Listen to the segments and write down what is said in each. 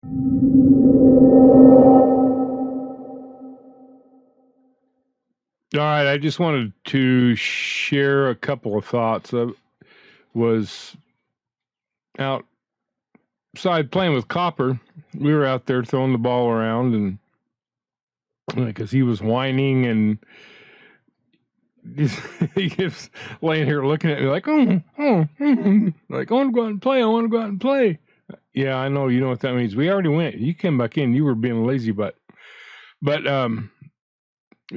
All right, I just wanted to share a couple of thoughts. I was outside playing with Copper. We were out there throwing the ball around, and because he was whining and he keeps laying here looking at me like, like, I want to go out and play. I want to go out and play. Yeah, I know. You know what that means. We already went. You came back in. You were being a lazy butt. But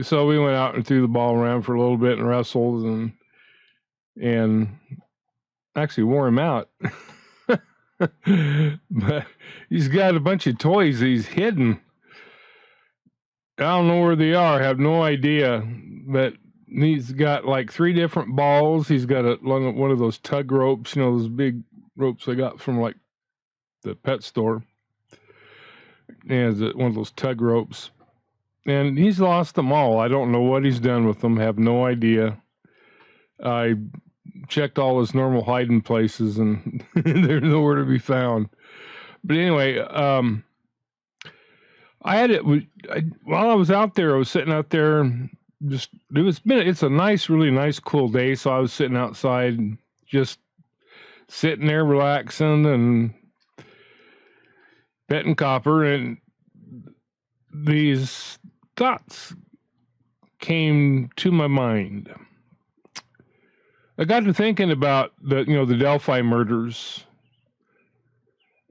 so we went out and threw the ball around for a little bit and wrestled and actually wore him out. But he's got a bunch of toys he's hidden. I don't know where they are. I have no idea. But he's got like 3 different balls. He's got one of those tug ropes, those big ropes I got from like the pet store. And one of those tug ropes. And he's lost them all. I don't know what he's done with them. Have no idea. I checked all his normal hiding places, and they're nowhere to be found. But anyway, I had it while I was out there. I was sitting out there. It's a nice, really nice, cool day. So I was sitting outside, just sitting there, relaxing and petting Copper, and these thoughts came to my mind. I got to thinking about the Delphi murders,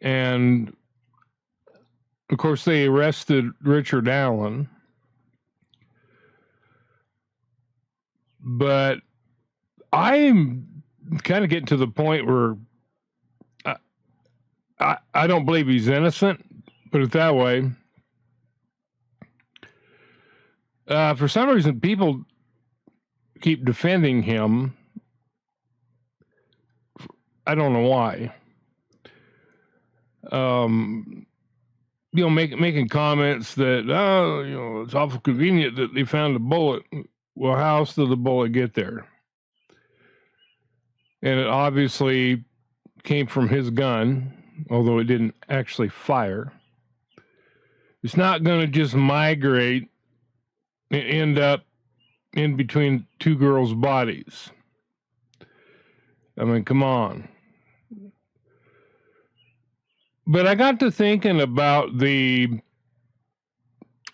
and of course they arrested Richard Allen, but I'm kind of getting to the point where I don't believe he's innocent. Put it that way. For some reason, people keep defending him. I don't know why. Making comments that, it's awful convenient that they found a bullet. Well, how else did the bullet get there? And it obviously came from his gun, although it didn't actually fire. It's not going to just migrate and end up in between 2 girls' bodies. I mean, come on. But I got to thinking about the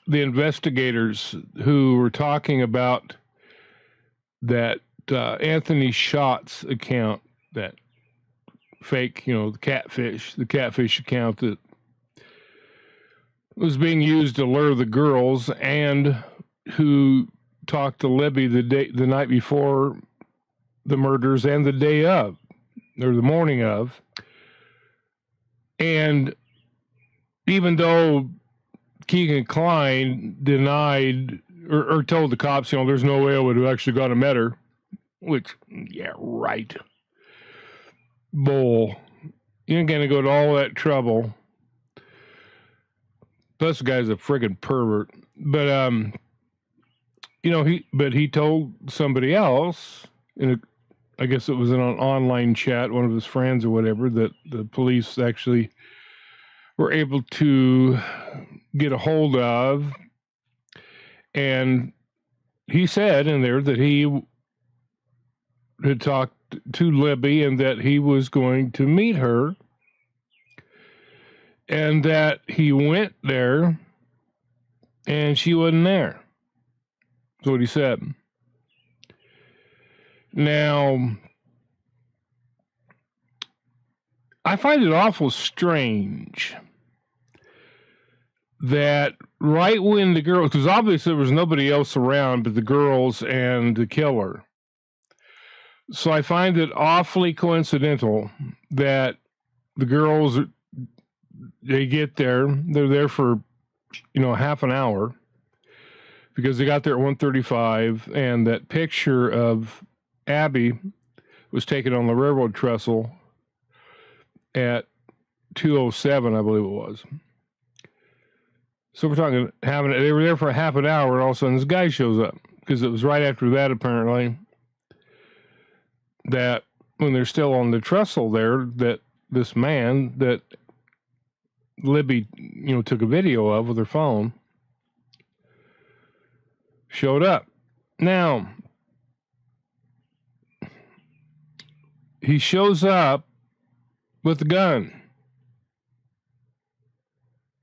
investigators who were talking about that Anthony Shots account, that fake, the catfish account that was being used to lure the girls, and who talked to Libby the night before the murders and the day of, or the morning of. And even though Keegan Klein denied or told the cops, there's no way I would have actually gone and met her, which, yeah, right. Bull. You ain't going to go to all that trouble. Plus, the guy's a friggin' pervert. But, he told somebody else, I guess it was in an online chat, one of his friends or whatever, that the police actually were able to get a hold of. And he said in there that he had talked to Libby and that he was going to meet her, and that he went there and she wasn't there. That's what he said. Now, I find it awful strange that right when the girls, because obviously there was nobody else around but the girls and the killer. So I find it awfully coincidental that the girls, they get there, they're there for, half an hour, because they got there at 1:35, and that picture of Abby was taken on the railroad trestle at 2:07, I believe it was. So we're talking they were there for a half an hour, and all of a sudden this guy shows up, because it was right after that, apparently, that when they're still on the trestle there, that this man that Libby, took a video of with her phone, showed up. Now, he shows up with a gun,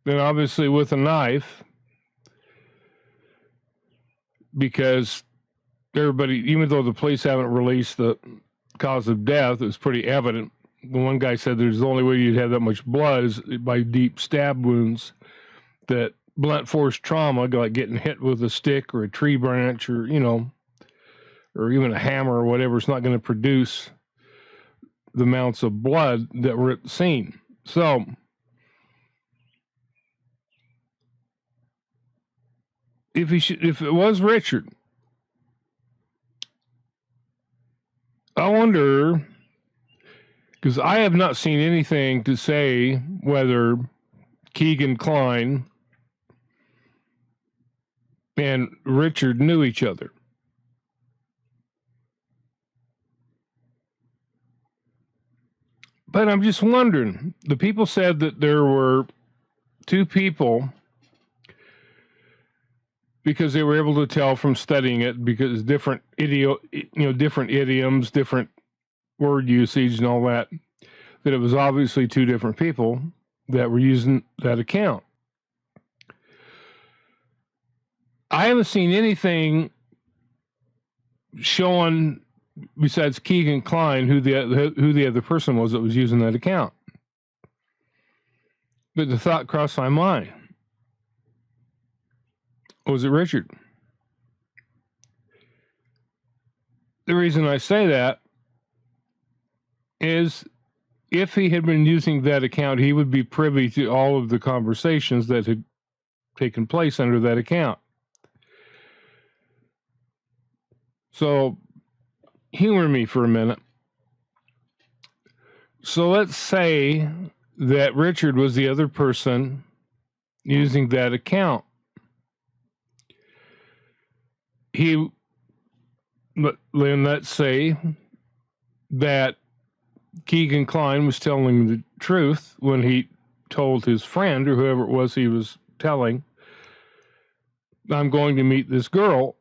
and obviously with a knife, because everybody, even though the police haven't released the cause of death, it's pretty evident. The one guy said there's the only way you'd have that much blood is by deep stab wounds, that blunt force trauma, like getting hit with a stick or a tree branch or, or even a hammer or whatever, is not going to produce the amounts of blood that were at the scene. So, if it was Richard, I wonder, because I have not seen anything to say whether Keegan Kline and Richard knew each other. But I'm just wondering, the people said that there were two people, because they were able to tell from studying it, because different different idioms, different word usage and all that it was obviously two different people that were using that account. I haven't seen anything showing, besides Keegan Kline, who the other person was that was using that account. But the thought crossed my mind: was it Richard? The reason I say that is, if he had been using that account, he would be privy to all of the conversations that had taken place under that account. So, humor me for a minute. So let's say that Richard was the other person using that account. Let's say that Keegan Kline was telling the truth when he told his friend, or whoever it was he was telling, I'm going to meet this girl.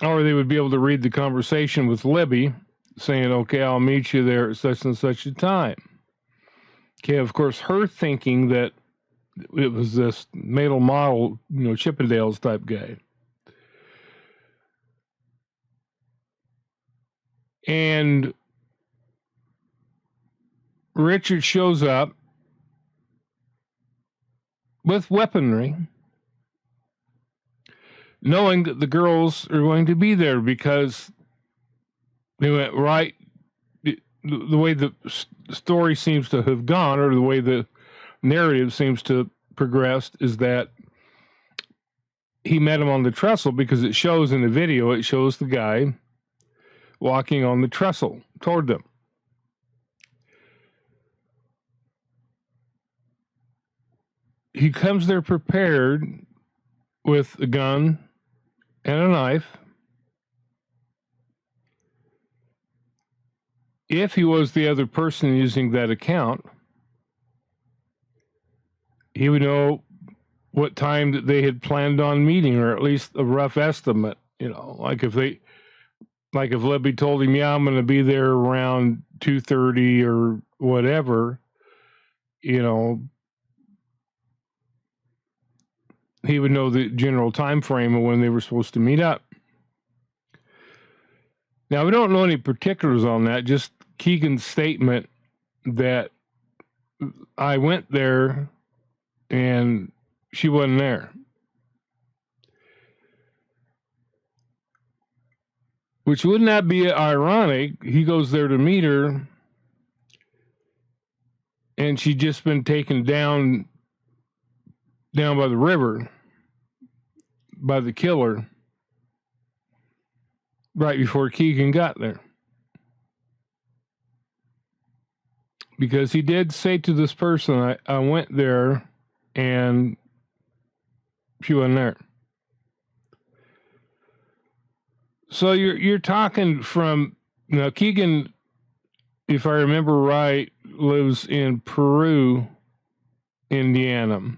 Or they would be able to read the conversation with Libby, saying, okay, I'll meet you there at such and such a time. Okay, of course, her thinking that it was this male model, Chippendales type guy. And Richard shows up with weaponry, knowing that the girls are going to be there, because they went right. The way the story seems to have gone, or the way the narrative seems to progress, is that he met him on the trestle, because it shows in the video, it shows the guy walking on the trestle toward them. He comes there prepared with a gun and a knife. If he was the other person using that account, he would know what time that they had planned on meeting, or at least a rough estimate. Like if Libby told him, yeah, I'm going to be there around 2:30 or whatever, he would know the general time frame of when they were supposed to meet up. Now, we don't know any particulars on that, just Keegan's statement that I went there and she wasn't there. Which, wouldn't that be ironic? He goes there to meet her, and she'd just been taken down by the river by the killer right before Keegan got there. Because he did say to this person, I went there and she wasn't there. So you're talking from, Keegan if I remember right, lives in Peru, Indiana,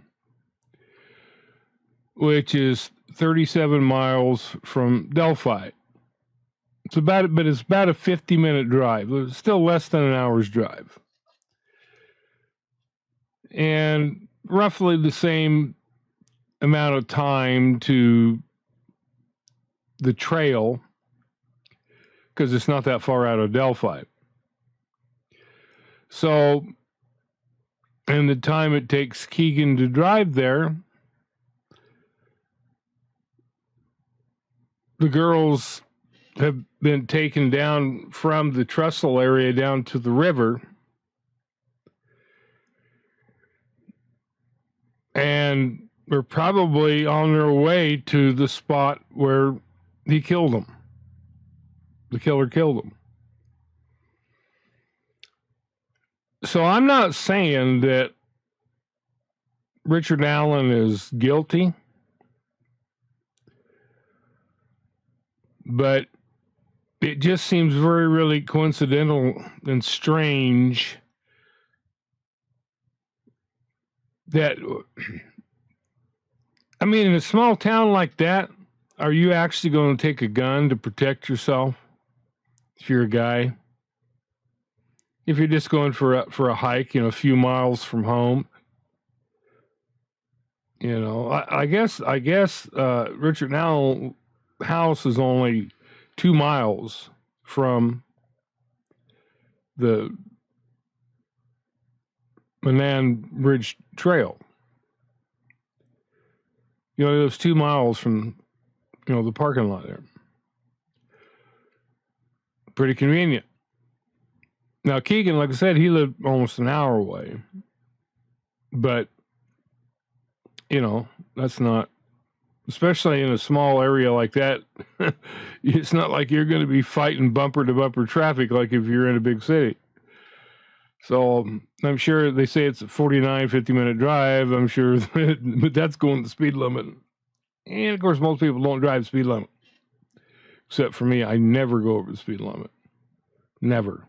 which is 37 miles from Delphi. It's about a 50-minute drive. It's still less than an hour's drive. And roughly the same amount of time to the trail, because it's not that far out of Delphi. So, and the time it takes Keegan to drive there, the girls have been taken down from the trestle area down to the river, and they're probably on their way to the spot where he killed them. The killer killed them. So I'm not saying that Richard Allen is guilty, but it just seems very, really coincidental and strange that, I mean, in a small town like that, are you actually going to take a gun to protect yourself if you're a guy? If you're just going for a hike, a few miles from home, I guess Richard Allen's house is only 2 miles from the Manan Bridge Trail. It was 2 miles from, the parking lot there. Pretty convenient. Now, Keegan, like I said, he lived almost an hour away. But, that's not, especially in a small area like that, it's not like you're going to be fighting bumper to bumper traffic like if you're in a big city. So I'm sure they say it's a 50-minute drive. I'm sure but that's going the speed limit. And of course, most people don't drive the speed limit. Except for me, I never go over the speed limit. Never.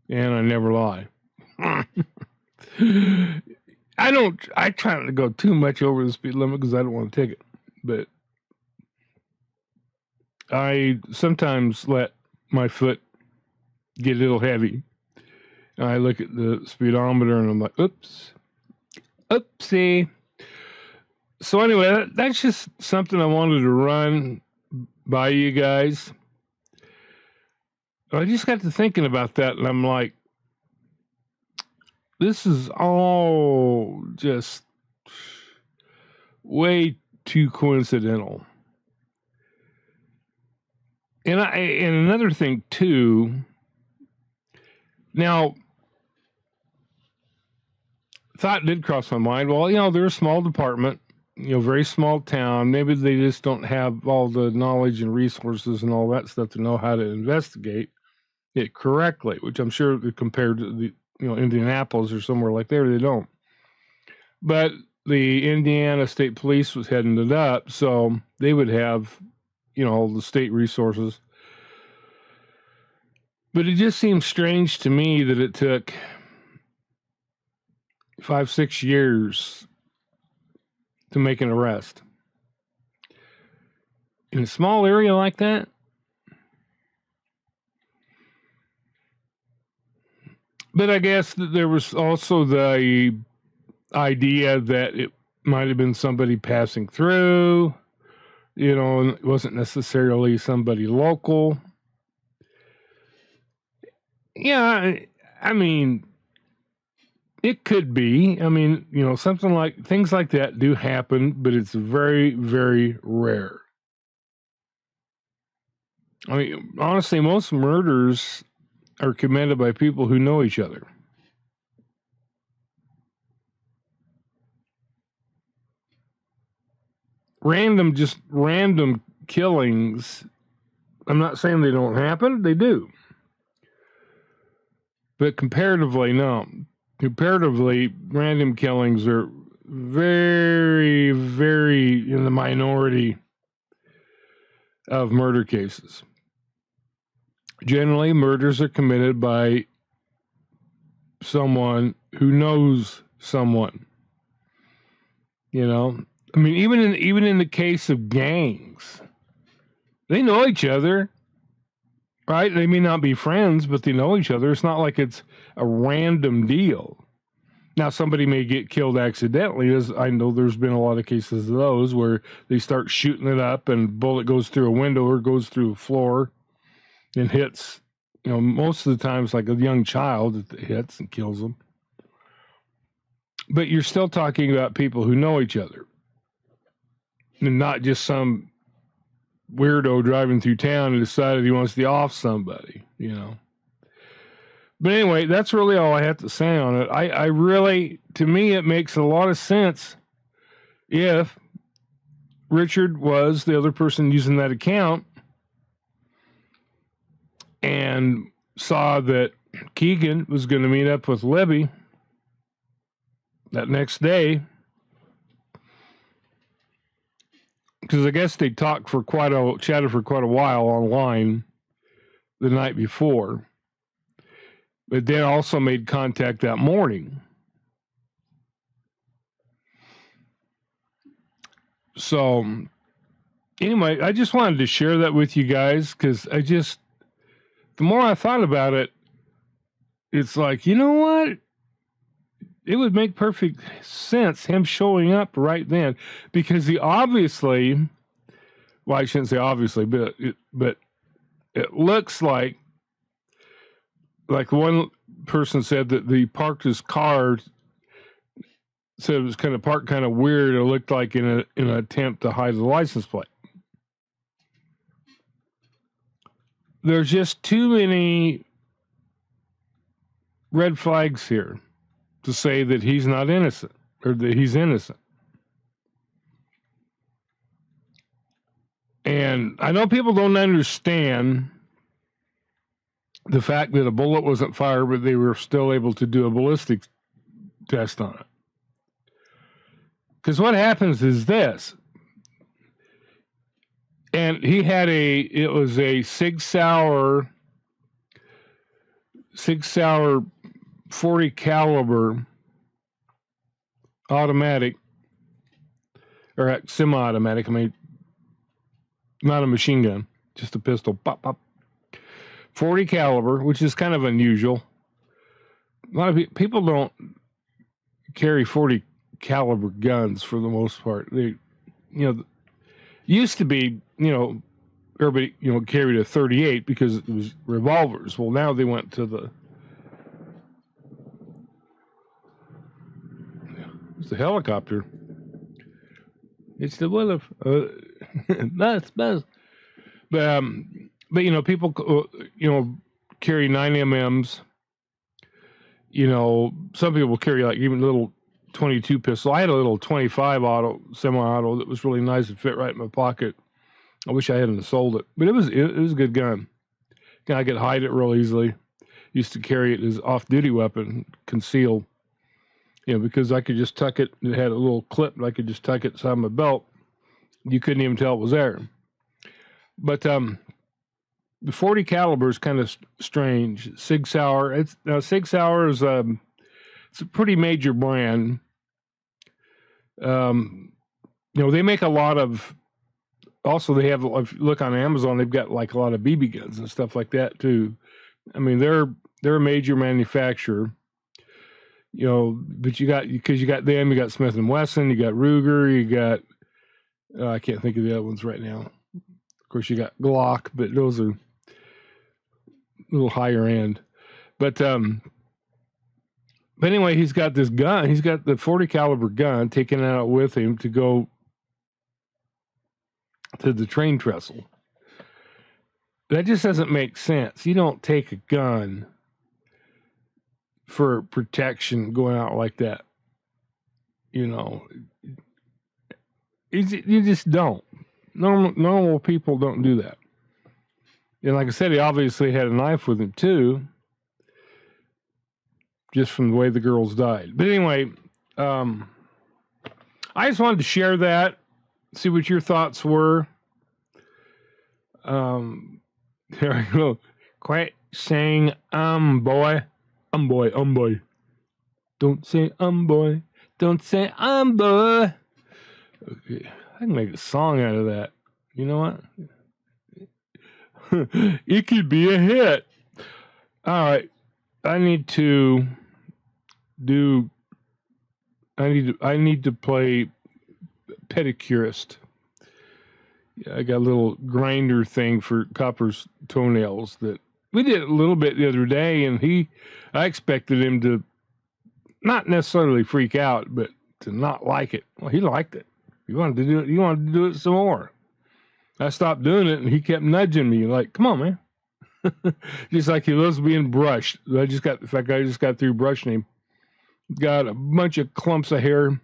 And I never lie. I try not to go too much over the speed limit because I don't want a ticket. But I sometimes let my foot get a little heavy. I look at the speedometer and I'm like, oopsie. So anyway, that's just something I wanted to run by you guys. I just got to thinking about that, and I'm like, this is all just way too coincidental. And another thing too. Now, thought did cross my mind. Well, they're a small department, very small town. Maybe they just don't have all the knowledge and resources and all that stuff to know how to investigate it correctly, which I'm sure compared to the, Indianapolis or somewhere like there, they don't. But the Indiana State Police was heading it up, so they would have, all the state resources. But it just seems strange to me that it took 5-6 years to make an arrest in a small area like that. But I guess that there was also the idea that it might have been somebody passing through, and it wasn't necessarily somebody local. Yeah, I mean, it could be. I mean, something like things like that do happen, but it's very, very rare. I mean, honestly, most murders are committed by people who know each other. Random killings, I'm not saying they don't happen, they do. But comparatively, no. Comparatively, random killings are very, very in the minority of murder cases. Generally, murders are committed by someone who knows someone. You know, I mean, even in the case of gangs, they know each other, right? They may not be friends, but they know each other. It's not like it's a random deal. Now, somebody may get killed accidentally. As I know, there's been a lot of cases of those where they start shooting it up and bullet goes through a window or goes through a floor and hits. You know, most of the times, like a young child, it hits and kills them. But you're still talking about people who know each other, and not just some weirdo driving through town and decided he wants to off somebody. You know. But anyway, that's really all I have to say on it. I really, to me, it makes a lot of sense if Richard was the other person using that account and saw that Keegan was going to meet up with Libby that next day, because I guess they chatted for quite a while online the night before. But they also made contact that morning. So, anyway, I just wanted to share that with you guys because the more I thought about it, it's like, you know what? It would make perfect sense, him showing up right then, because he obviously, well, I shouldn't say obviously, but it looks like one person said that he parked his car, said it was kind of parked kind of weird. It looked like in an attempt to hide the license plate. There's just too many red flags here to say that he's not innocent or that he's innocent. And I know people don't understand the fact that a bullet wasn't fired, but they were still able to do a ballistic test on it. Because what happens is this, and he had it was a Sig Sauer 40 caliber automatic, or semi-automatic. I mean, not a machine gun, just a pistol. Pop, pop. 40 caliber, which is kind of unusual. A lot of people don't carry 40 caliber guns for the most part. They, used to be, everybody, carried a 38 because it was revolvers. Well, now they went to it's the helicopter. It's the Wolf. Buzz. But people, carry 9mm. Some people carry like even little 22 pistol. I had a little 25 semi-auto that was really nice and fit right in my pocket. I wish I hadn't sold it, but it was a good gun. I could hide it real easily. Used to carry it as off-duty weapon, concealed. Because I could just tuck it. It had a little clip, and I could just tuck it inside my belt. You couldn't even tell it was there. But the 40 caliber is kind of strange. Sig Sauer. Sig Sauer is it's a pretty major brand. They make a lot of. Also, they have. If you look on Amazon, they've got like a lot of BB guns and stuff like that too. I mean, they're a major manufacturer. But you got them. You got Smith and Wesson. You got Ruger. You got. I can't think of the other ones right now. Of course, you got Glock, but those are a little higher end. But anyway, he's got this gun. He's got the 40 caliber gun, taking it out with him to go to the train trestle. That just doesn't make sense. You don't take a gun for protection going out like that. You just don't. Normal people don't do that. And like I said, he obviously had a knife with him too, just from the way the girls died. But anyway, I just wanted to share that, see what your thoughts were. There I go. Quite saying, boy. Don't say boy. Don't say boy. Okay. I can make a song out of that. You know what? It could be a hit. All right. I need to play pedicurist. I got a little grinder thing for Copper's toenails that we did a little bit the other day, and I expected him to not necessarily freak out, but to not like it. Well, he liked it. He wanted to do it. He wanted to do it some more. I stopped doing it, and he kept nudging me like, "Come on, man!" Just like he loves being brushed. I just got through brushing him. Got a bunch of clumps of hair.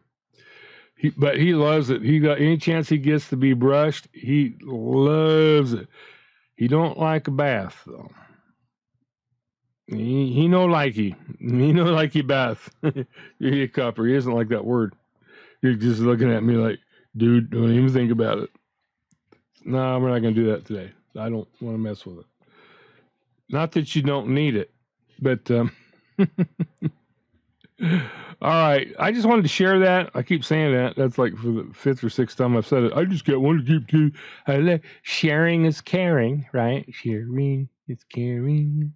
But he loves it. He got any chance he gets to be brushed, he loves it. He don't like a bath though. He no likey. He no likey bath. You Copper. He doesn't like that word. He's just looking at me like, dude, don't even think about it. No, we're not gonna do that today. I don't want to mess with it. Not that you don't need it, but all right. I just wanted to share that. I keep saying that. That's like for the fifth or sixth time I've said it. I just got one to keep to. Sharing is caring, right? Sharing is caring.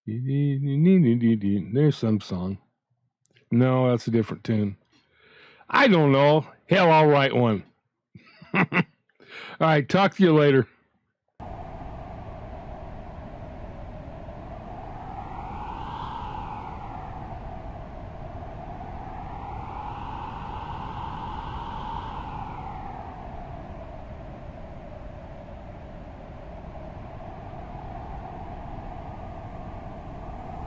There's some song. No, that's a different tune. I don't know. Hell, I'll write one. All right. Talk to you later.